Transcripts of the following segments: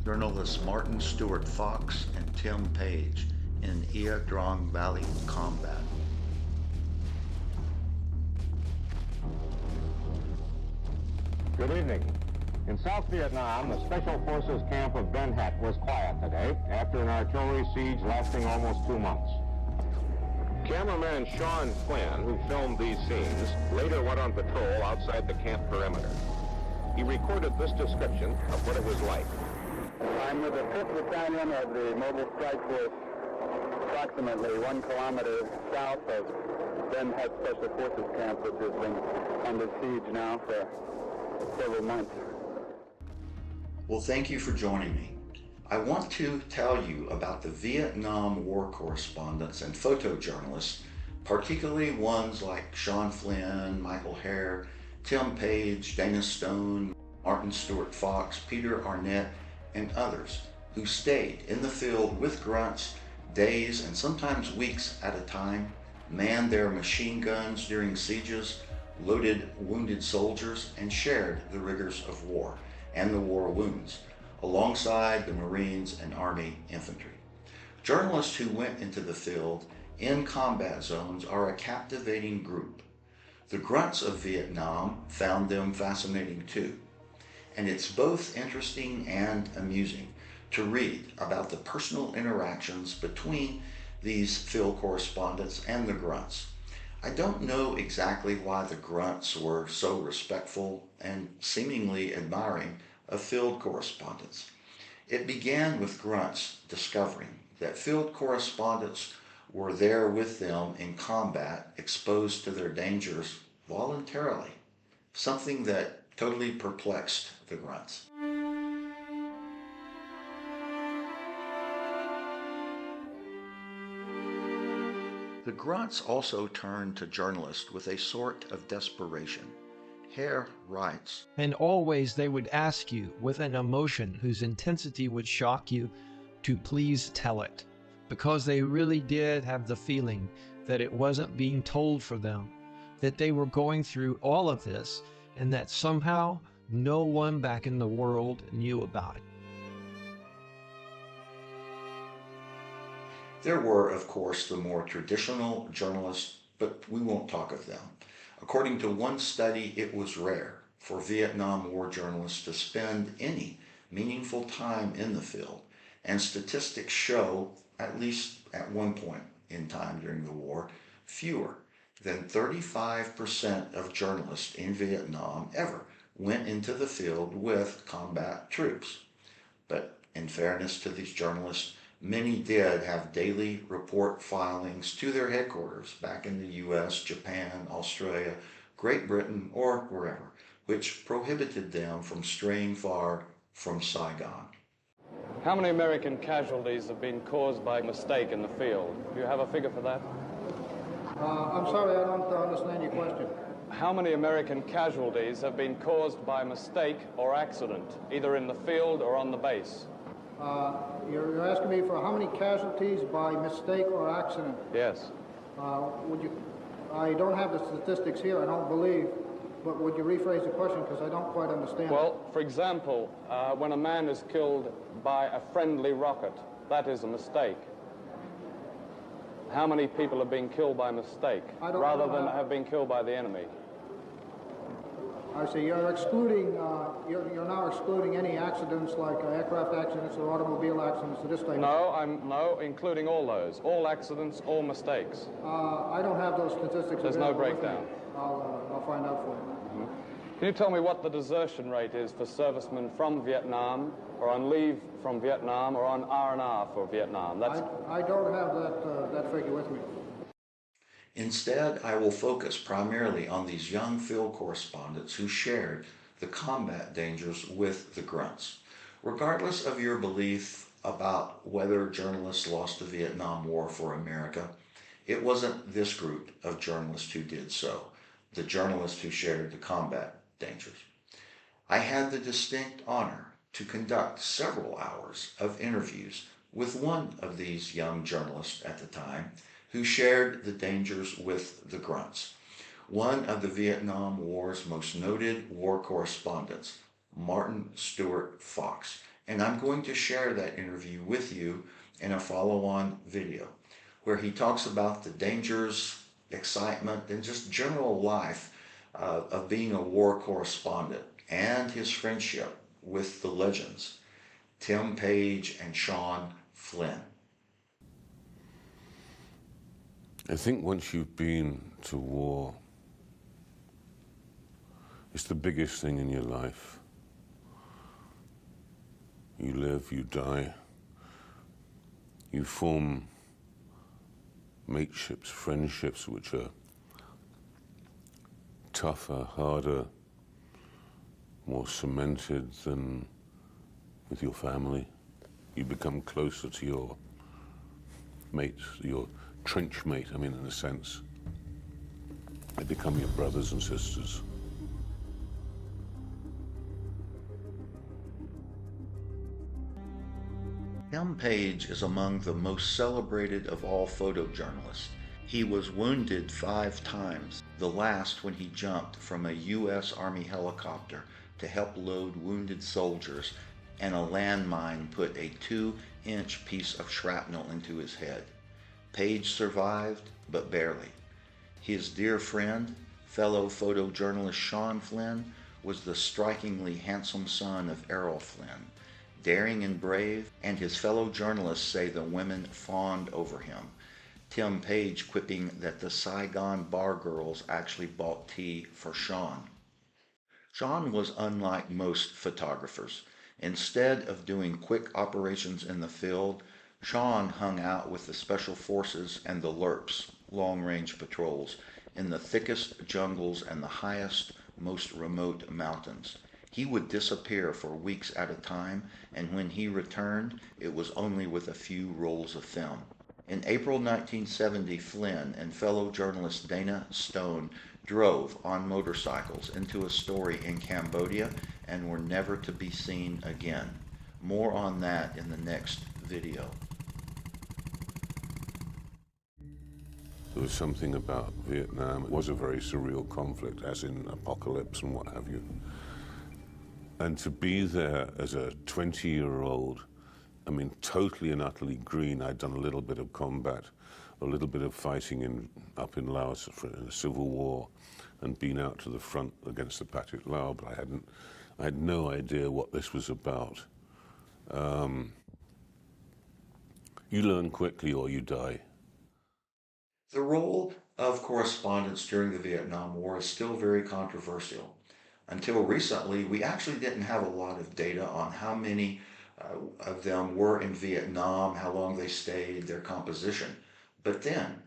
journalists Martin Stuart-Fox and Tim Page in Ia Drang Valley combat. Good evening. In South Vietnam, the Special Forces camp of Ben Het was quiet today after an artillery siege lasting almost 2 months. Cameraman Sean Flynn, who filmed these scenes, later went on patrol outside the camp perimeter. He recorded this description of what it was like. I'm with the 5th Battalion of the Mobile Strike Force, approximately 1 kilometer south of Ben Het Special Forces Camp, which has been under siege now for several months. Well, thank you for joining me. I want to tell you about the Vietnam War correspondents and photojournalists, particularly ones like Sean Flynn, Michael Hare, Tim Page, Dana Stone, Martin Stuart-Fox, Peter Arnett, and others who stayed in the field with grunts days and sometimes weeks at a time, manned their machine guns during sieges, loaded wounded soldiers, and shared the rigors of war and the war wounds alongside the Marines and Army infantry. Journalists who went into the field in combat zones are a captivating group. The grunts of Vietnam found them fascinating too. And it's both interesting and amusing to read about the personal interactions between these field correspondents and the grunts. I don't know exactly why the grunts were so respectful and seemingly admiring of field correspondents. It began with grunts discovering that field correspondents were there with them in combat, exposed to their dangers voluntarily, something that totally perplexed the grunts. The grunts also turned to journalists with a sort of desperation. Hare writes, And always they would ask you, with an emotion whose intensity would shock you, to please tell it, because they really did have the feeling that it wasn't being told for them, that they were going through all of this, and that somehow no one back in the world knew about it. There were, of course, the more traditional journalists, but we won't talk of them. According to one study, it was rare for Vietnam War journalists to spend any meaningful time in the field, and statistics show, at least at one point in time during the war, fewer than 35% of journalists in Vietnam ever went into the field with combat troops. But in fairness to these journalists, many did have daily report filings to their headquarters back in the US, Japan, Australia, Great Britain, or wherever, which prohibited them from straying far from Saigon. How many American casualties have been caused by mistake in the field? Do you have a figure for that? I'm sorry, I don't understand your question. How many American casualties have been caused by mistake or accident, either in the field or on the base? You're asking me for how many casualties by mistake or accident? Yes. I don't have the statistics here, I don't believe, but would you rephrase the question because I don't quite understand. Well, for example, when a man is killed by a friendly rocket, that is a mistake. How many people have been killed by mistake rather than have been killed by the enemy? I see. You're excluding. You're now excluding any accidents like aircraft accidents or automobile accidents or this type. No, including all those, all accidents, all mistakes. I don't have those statistics. There's no breakdown. I'll find out for you. Mm-hmm. Can you tell me what the desertion rate is for servicemen from Vietnam, or on leave from Vietnam, or on R&R for Vietnam? I don't have that figure with me. Instead, I will focus primarily on these young field correspondents who shared the combat dangers with the grunts. Regardless of your belief about whether journalists lost the Vietnam War for America, it wasn't this group of journalists who did so, the journalists who shared the combat dangers. I had the distinct honor to conduct several hours of interviews with one of these young journalists at the time, who shared the dangers with the grunts. One of the Vietnam War's most noted war correspondents, Martin Stuart-Fox, And I'm going to share that interview with you in a follow-on video where he talks about the dangers, excitement, and just general life of being a war correspondent and his friendship with the legends, Tim Page and Sean Flynn. I think once you've been to war, it's the biggest thing in your life. You live, you die, you form mateships, friendships which are tougher, harder, more cemented than with your family. You become closer to your mates, your trench mate, I mean, in a sense. They become your brothers and sisters. Tim Page is among the most celebrated of all photojournalists. He was wounded 5 times, the last when he jumped from a U.S. Army helicopter to help load wounded soldiers, and a landmine put a 2-inch piece of shrapnel into his head. Page survived, but barely. His dear friend, fellow photojournalist Sean Flynn, was the strikingly handsome son of Errol Flynn, daring and brave, and his fellow journalists say the women fawned over him. Tim Page quipping that the Saigon bar girls actually bought tea for Sean. Sean was unlike most photographers. Instead of doing quick operations in the field, Sean hung out with the Special Forces and the LRPs, long-range patrols, in the thickest jungles and the highest, most remote mountains. He would disappear for weeks at a time, and when he returned, it was only with a few rolls of film. In April 1970, Flynn and fellow journalist Dana Stone drove on motorcycles into a story in Cambodia and were never to be seen again. More on that in the next video. There was something about Vietnam. It was a very surreal conflict, as in apocalypse and what have you. And to be there as a 20-year-old, I mean, totally and utterly green. I'd done a little bit of combat, a little bit of fighting up in Laos in the Civil War, and been out to the front against the Pathet Lao, but I had no idea what this was about. You learn quickly or you die. The role of correspondents during the Vietnam War is still very controversial. Until recently, we actually didn't have a lot of data on how many of them were in Vietnam, how long they stayed, their composition. But then,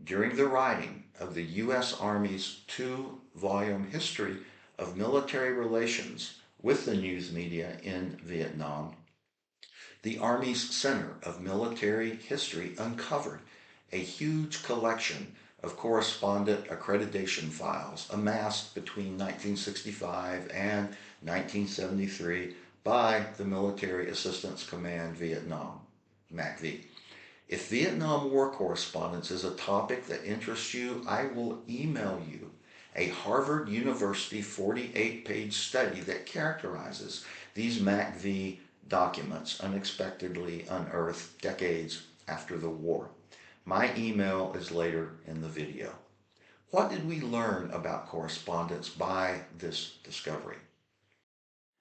during the writing of the U.S. Army's 2-volume history of military relations with the news media in Vietnam, the Army's Center of Military History uncovered a huge collection of correspondent accreditation files amassed between 1965 and 1973 by the Military Assistance Command Vietnam, MACV. If Vietnam War correspondence is a topic that interests you, I will email you a Harvard University 48-page study that characterizes these MACV documents unexpectedly unearthed decades after the war. My email is later in the video. What did we learn about correspondence by this discovery?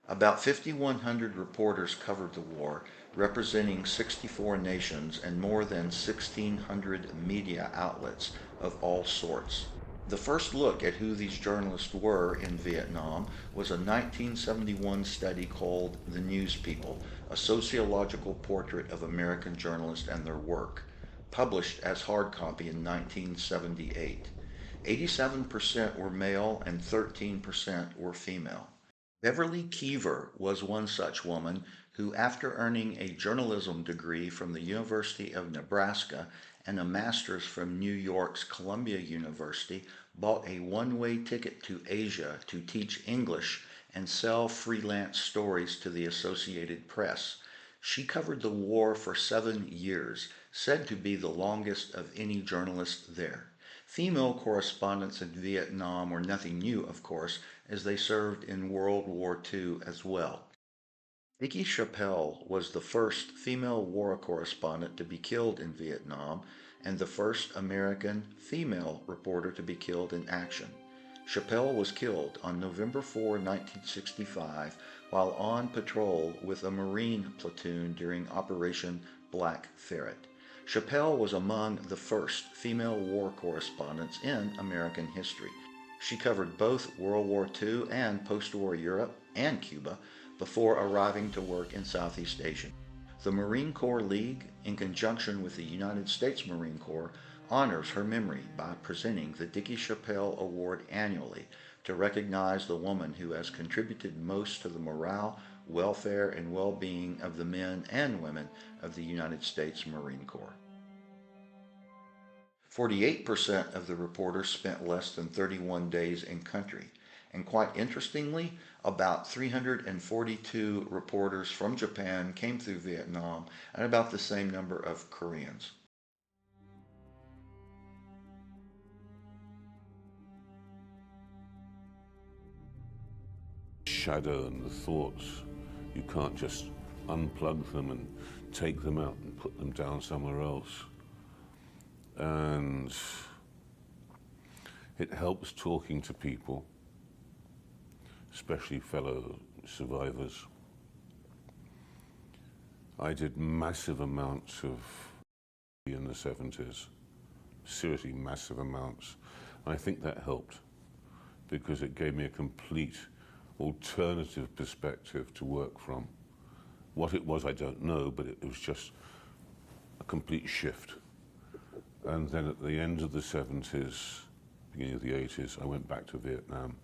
About 5,100 reporters covered the war, representing 64 nations and more than 1,600 media outlets of all sorts. The first look at who these journalists were in Vietnam was a 1971 study called The News People, a sociological portrait of American journalists and their work, published as hard copy in 1978. 87% were male and 13% were female. Beverly Keever was one such woman who, after earning a journalism degree from the University of Nebraska and a master's from New York's Columbia University, bought a one-way ticket to Asia to teach English and sell freelance stories to the Associated Press. She covered the war for 7 years, said to be the longest of any journalist there. Female correspondents in Vietnam were nothing new, of course, as they served in World War II as well. Vicki Chappelle was the first female war correspondent to be killed in Vietnam and the first American female reporter to be killed in action. Chappelle was killed on November 4, 1965, while on patrol with a Marine platoon during Operation Black Ferret. Chappelle was among the first female war correspondents in American history. She covered both World War II and post-war Europe and Cuba before arriving to work in Southeast Asia. The Marine Corps League, in conjunction with the United States Marine Corps, honors her memory by presenting the Vicki Chappelle Award annually to recognize the woman who has contributed most to the morale, welfare, and well-being of the men and women of the United States Marine Corps. 48% of the reporters spent less than 31 days in country. And quite interestingly, about 342 reporters from Japan came through Vietnam, and about the same number of Koreans. Shadow and the thoughts, you can't just unplug them and take them out and put them down somewhere else. And it helps talking to people, especially fellow survivors. I did massive amounts of in the 70s, seriously massive amounts. I think that helped because it gave me a complete alternative perspective to work from. What it was, I don't know, but it was just a complete shift. And then at the end of the 70s, beginning of the 80s, I went back to Vietnam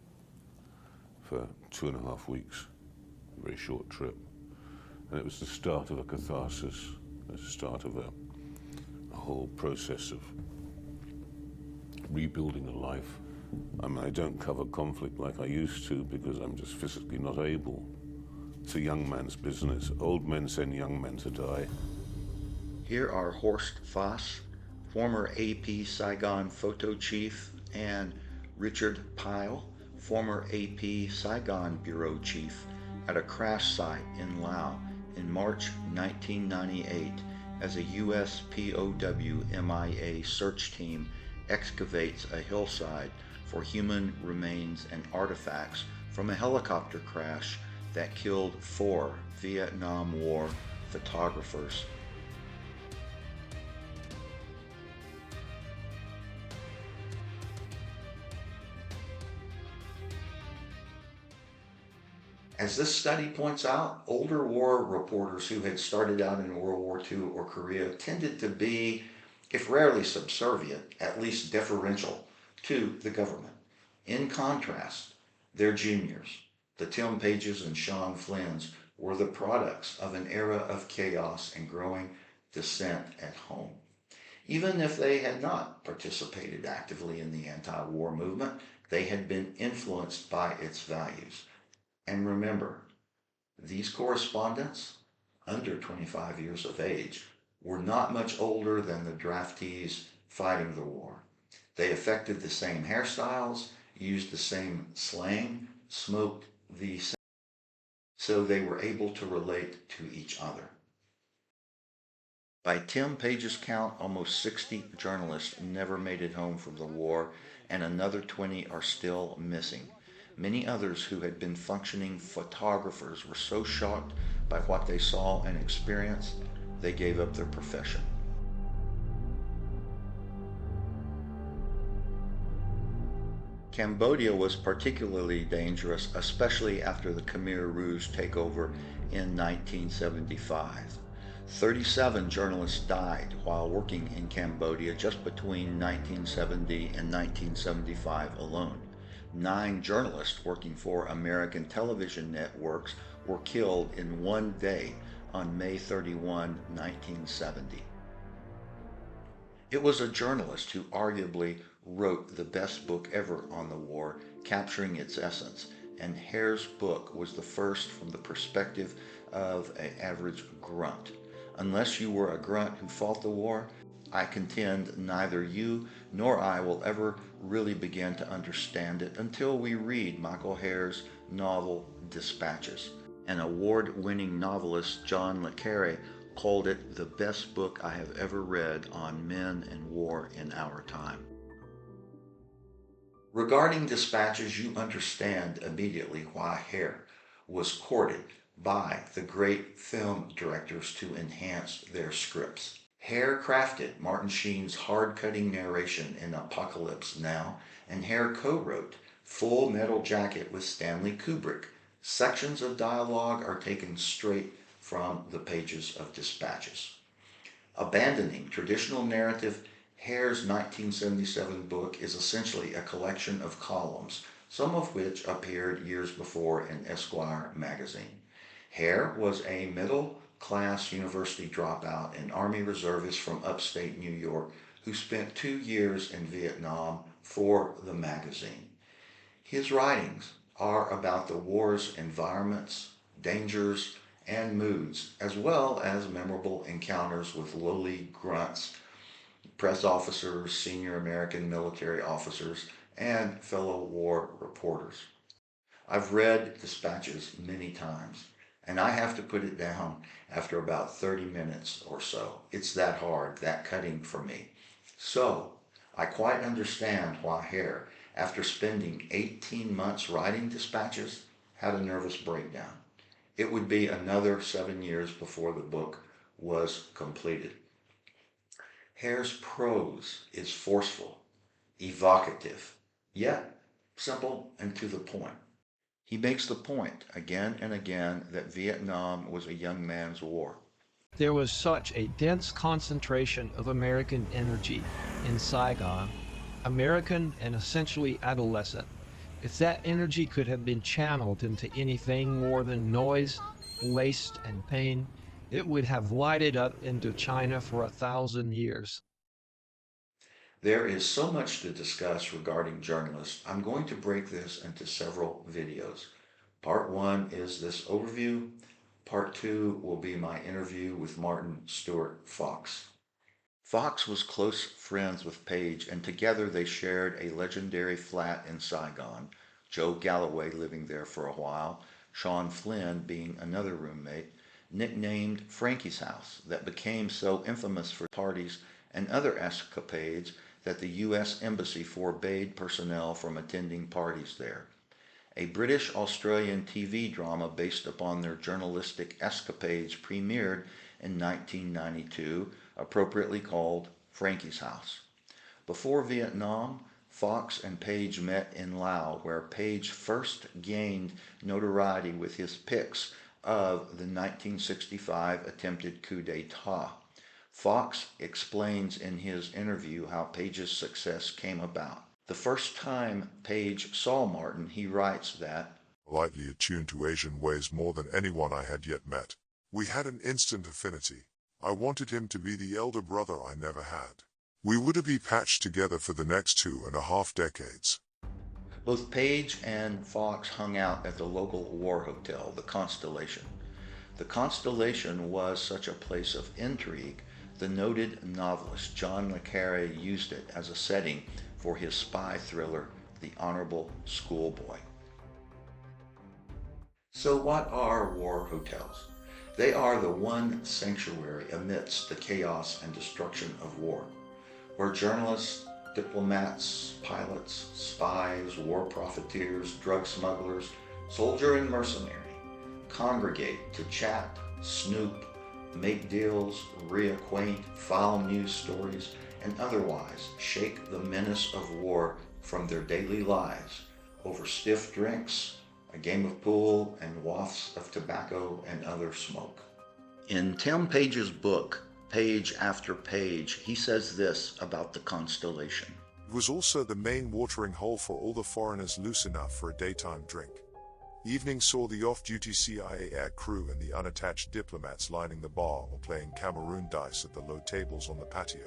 for 2.5 weeks, a very short trip. And it was the start of a catharsis, the start of a whole process of rebuilding a life. I mean, I don't cover conflict like I used to because I'm just physically not able. It's a young man's business. Old men send young men to die. Here are Horst Foss, former AP Saigon photo chief, and Richard Pyle, former AP Saigon bureau chief, at a crash site in Laos in March 1998 as a U.S. POW MIA search team excavates a hillside for human remains and artifacts from a helicopter crash that killed 4 Vietnam War photographers. As this study points out, older war reporters who had started out in World War II or Korea tended to be, if rarely subservient, at least deferential to the government. In contrast, their juniors, the Tim Pages and Sean Flynns, were the products of an era of chaos and growing dissent at home. Even if they had not participated actively in the anti-war movement, they had been influenced by its values. And remember, these correspondents, under 25 years of age, were not much older than the draftees fighting the war. They affected the same hairstyles, used the same slang, smoked the same, so they were able to relate to each other. By Tim Page's count, almost 60 journalists never made it home from the war, and another 20 are still missing. Many others who had been functioning photographers were so shocked by what they saw and experienced, they gave up their profession. Cambodia was particularly dangerous, especially after the Khmer Rouge takeover in 1975. 37 journalists died while working in Cambodia just between 1970 and 1975 alone. 9 journalists working for American television networks were killed in one day on May 31, 1970. It was a journalist who arguably wrote the best book ever on the war, capturing its essence, and Hare's book was the first from the perspective of an average grunt. Unless you were a grunt who fought the war, I contend neither you nor I will ever really begin to understand it until we read Michael Hare's novel Dispatches. and award-winning novelist John le Carre called it the best book I have ever read on men and war in our time. Regarding dispatches, you understand immediately why Hare was courted by the great film directors to enhance their scripts. Hare crafted Martin Sheen's hard-cutting narration in Apocalypse Now, and Hare co-wrote Full Metal Jacket with Stanley Kubrick. Sections of dialogue are taken straight from the pages of dispatches. Abandoning traditional narrative, Hare's 1977 book is essentially a collection of columns, some of which appeared years before in Esquire magazine. Hare was a middle-class university dropout and Army reservist from upstate New York who spent 2 years in Vietnam for the magazine. His writings are about the war's environments, dangers, and moods, as well as memorable encounters with lowly grunts, press officers, senior American military officers, and fellow war reporters. I've read dispatches many times, and I have to put it down after about 30 minutes or so. It's that hard, that cutting for me. So, I quite understand why Hare, after spending 18 months writing dispatches, had a nervous breakdown. It would be another 7 years before the book was completed. Hare's prose is forceful, evocative, yet simple and to the point. He makes the point again and again that Vietnam was a young man's war. There was such a dense concentration of American energy in Saigon, American and essentially adolescent. If that energy could have been channeled into anything more than noise, waste, and pain, it would have lighted up into China for 1,000 years. There is so much to discuss regarding journalists. I'm going to break this into several videos. Part 1 is this overview. Part 2 will be my interview with Martin Stuart-Fox. Fox was close friends with Page, and together they shared a legendary flat in Saigon, Joe Galloway living there for a while, Sean Flynn being another roommate, nicknamed Frankie's House, that became so infamous for parties and other escapades that the U.S. Embassy forbade personnel from attending parties there. A British-Australian TV drama based upon their journalistic escapades premiered in 1992, appropriately called Frankie's House. Before Vietnam, Fox and Page met in Laos, where Page first gained notoriety with his pics of the 1965 attempted coup d'etat. Fox explains in his interview how Page's success came about. The first time Page saw Martin, he writes that, "Lightly attuned to Asian ways more than anyone I had yet met. We had an instant affinity. I wanted him to be the elder brother I never had. We would be patched together for the next 2.5 decades." Both Page and Fox hung out at the local war hotel, the Constellation. The Constellation was such a place of intrigue, the noted novelist John le Carre used it as a setting for his spy thriller, The Honorable Schoolboy. So what are war hotels? They are the one sanctuary amidst the chaos and destruction of war, where journalists, diplomats, pilots, spies, war profiteers, drug smugglers, soldier and mercenary congregate to chat, snoop, make deals, reacquaint, file news stories, and otherwise shake the menace of war from their daily lives over stiff drinks, a game of pool, and wafts of tobacco and other smoke. In Tim Page's book, Page After Page, he says this about the Constellation. It was also the main watering hole for all the foreigners loose enough for a daytime drink. Evening saw the off-duty CIA air crew and the unattached diplomats lining the bar or playing Cameroon dice at the low tables on the patio.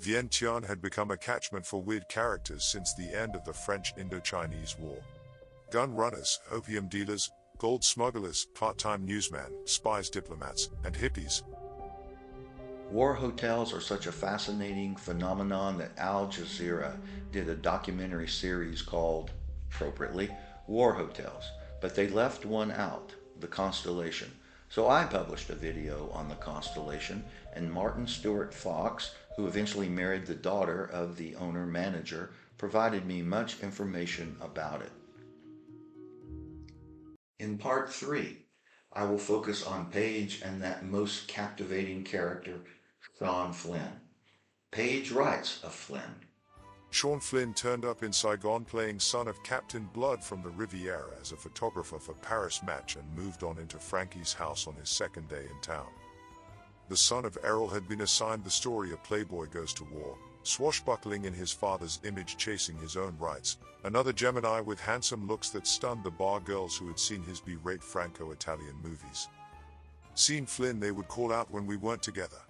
Vientiane had become a catchment for weird characters since the end of the French Indo-Chinese War. Gun runners, opium dealers, gold smugglers, part-time newsmen, spies, diplomats, and hippies. War hotels are such a fascinating phenomenon that Al Jazeera did a documentary series called, appropriately, War Hotels, but they left one out, the constellation. So I published a video on the constellation, and Martin Stuart-Fox, who eventually married the daughter of the owner-manager, provided me much information about it. In part 3, I will focus on Paige and that most captivating character, Sean Flynn. Paige writes of Flynn. Sean Flynn turned up in Saigon playing son of Captain Blood from the Riviera as a photographer for Paris Match and moved on into Frankie's house on his second day in town. The son of Errol had been assigned the story of Playboy Goes to War, swashbuckling in his father's image chasing his own rights, another Gemini with handsome looks that stunned the bar girls who had seen his B-rate Franco-Italian movies. Seeing Flynn they would call out when we weren't together.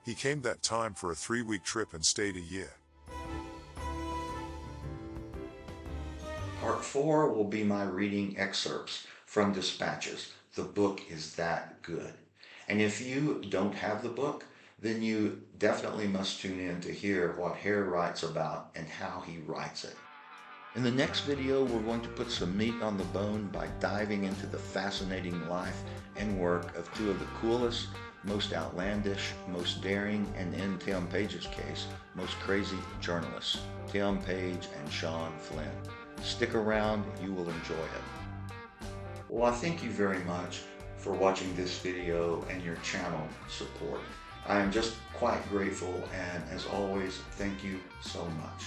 He came that time for a 3-week trip and stayed a year. Part 4 will be my reading excerpts from Dispatches. The book is that good. And if you don't have the book, then you definitely must tune in to hear what Hare writes about and how he writes it. In the next video, we're going to put some meat on the bone by diving into the fascinating life and work of two of the coolest, most outlandish, most daring, and in Tim Page's case, most crazy journalists, Tim Page and Sean Flynn. Stick around, you will enjoy it. Well, I thank you very much for watching this video and your channel support. I am just quite grateful, and as always, thank you so much.